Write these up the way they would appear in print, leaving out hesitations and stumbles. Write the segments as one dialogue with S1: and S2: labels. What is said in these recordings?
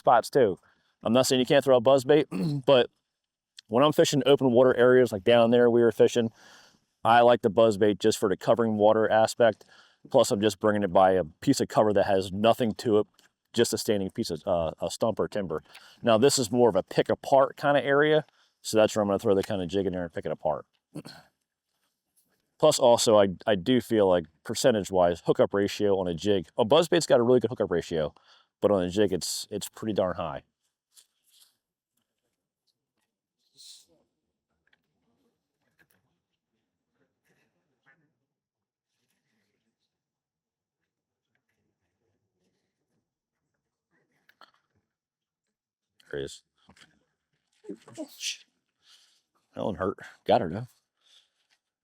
S1: spots too. I'm not saying you can't throw a buzzbait, but when I'm fishing open water areas like down there we were fishing, I like the buzzbait just for the covering water aspect. Plus, I'm just bringing it by a piece of cover that has nothing to it, just a standing piece of a stump or timber. Now, this is more of a pick apart kind of area, so that's where I'm going to throw the kind of jig in there and pick it apart. Plus, also, I do feel like percentage-wise, hookup ratio on a jig. A buzzbait's got a really good hookup ratio, but on a jig, it's pretty darn high. There he is. That one hurt. Got her though.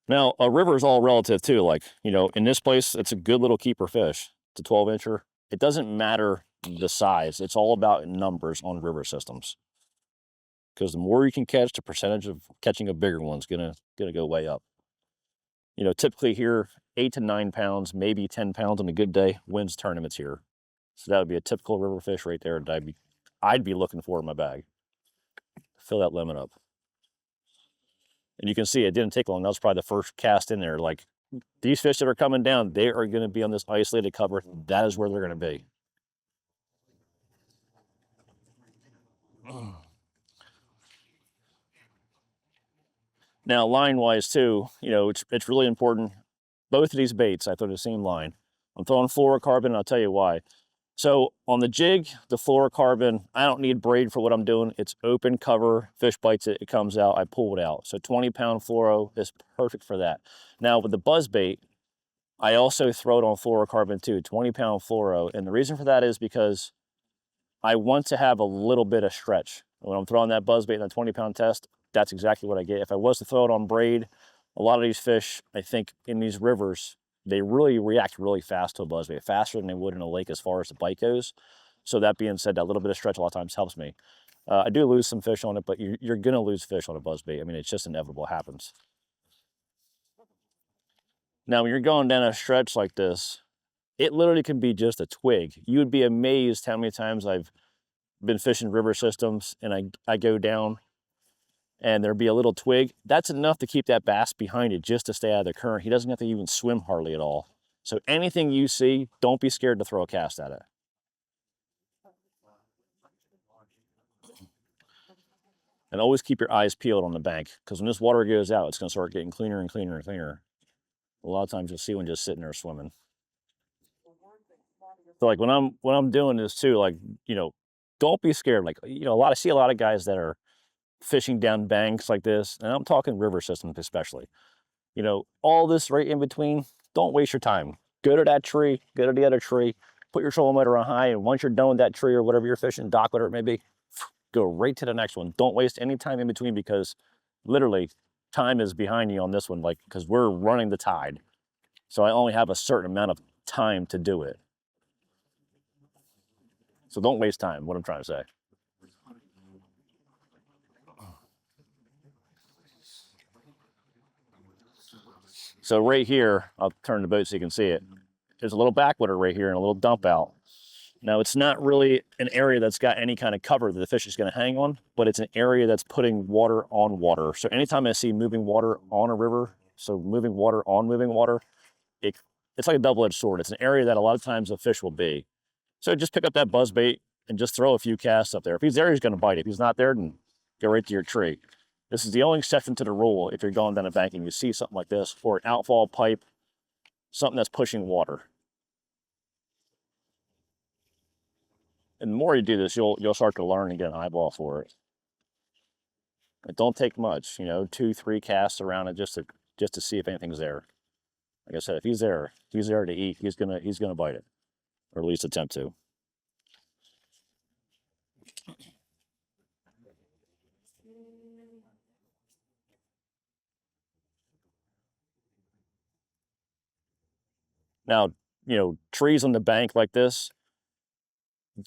S1: Now, a river is all relative too. Like, you know, in this place, it's a good little keeper fish. It's a 12-incher. It doesn't matter the size. It's all about numbers on river systems. Because the more you can catch, the percentage of catching a bigger one's gonna go way up. You know, typically here, 8 to 9 pounds, maybe 10 pounds on a good day, wins tournaments here. So that would be a typical river fish right there that I'd be looking for in my bag. Fill that limit up. And you can see it didn't take long. That was probably the first cast in there. Like, these fish that are coming down, they are going to be on this isolated cover. That is where they're going to be. Now, line-wise too, you know, it's really important. Both of these baits, I throw the same line. I'm throwing fluorocarbon, and I'll tell you why. So on the jig, the fluorocarbon, I don't need braid for what I'm doing. It's open cover, fish bites it, it comes out, I pull it out. So 20-pound fluoro is perfect for that. Now with the buzzbait, I also throw it on fluorocarbon too, 20-pound fluoro. And the reason for that is because I want to have a little bit of stretch. When I'm throwing that buzzbait in a 20-pound test, that's exactly what I get. If I was to throw it on braid, a lot of these fish, I think in these rivers, they really react really fast to a buzzbait, faster than they would in a lake as far as the bite goes. So that being said, that little bit of stretch a lot of times helps me. I do lose some fish on it, but you're going to lose fish on a buzzbait. I mean, it's just inevitable, it happens. Now, when you're going down a stretch like this, it literally can be just a twig. You would be amazed how many times I've been fishing river systems and I go down and there'd be a little twig. That's enough to keep that bass behind it just to stay out of the current. He doesn't have to even swim hardly at all. So anything you see, don't be scared to throw a cast at it. And always keep your eyes peeled on the bank, because when this water goes out, it's going to start getting cleaner and cleaner and cleaner. A lot of times you'll see one just sitting there swimming. So like when I'm doing this too, like, you know, don't be scared. Like, you know, I see a lot of guys that are fishing down banks like this, and I'm talking river systems especially. You know, all this right in between, don't waste your time. Go to that tree, go to the other tree, put your trolling motor on high, and once you're done with that tree or whatever you're fishing, dock, whatever it may be, go right to the next one. Don't waste any time in between, because literally time is behind you on this one, like, because we're running the tide. So I only have a certain amount of time to do it. So don't waste time, what I'm trying to say. So right here, I'll turn the boat so you can see it. There's a little backwater right here and a little dump out. Now, it's not really an area that's got any kind of cover that the fish is going to hang on, but it's an area that's putting water on water. So anytime I see moving water on a river, so moving water on moving water, it's like a double-edged sword. It's an area that a lot of times a fish will be. So just pick up that buzzbait and just throw a few casts up there. If he's there, he's going to bite. If he's not there, then go right to your tree. This is the only exception to the rule if you're going down a bank and you see something like this, or an outfall pipe, something that's pushing water. And the more you do this, you'll start to learn and get an eyeball for it. It don't take much, you know, 2-3 casts around it just to see if anything's there. Like I said, if he's there to eat, he's gonna bite it, or at least attempt to. Now, you know, trees on the bank like this,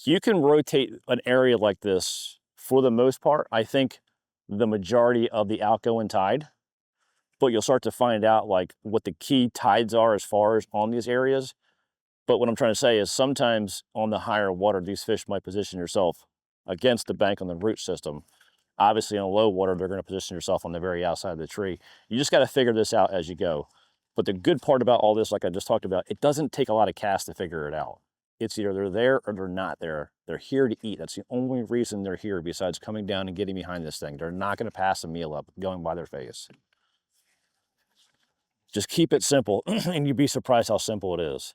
S1: you can rotate an area like this for the most part, I think, the majority of the outgoing tide, but you'll start to find out like what the key tides are as far as on these areas. But what I'm trying to say is sometimes on the higher water, these fish might position themselves against the bank on the root system. Obviously, in low water, they're going to position yourself on the very outside of the tree. You just got to figure this out as you go. But the good part about all this, like I just talked about, it doesn't take a lot of cast to figure it out. It's either they're there or they're not there. They're here to eat. That's the only reason they're here besides coming down and getting behind this thing. They're not going to pass a meal up going by their face. Just keep it simple, and you'd be surprised how simple it is.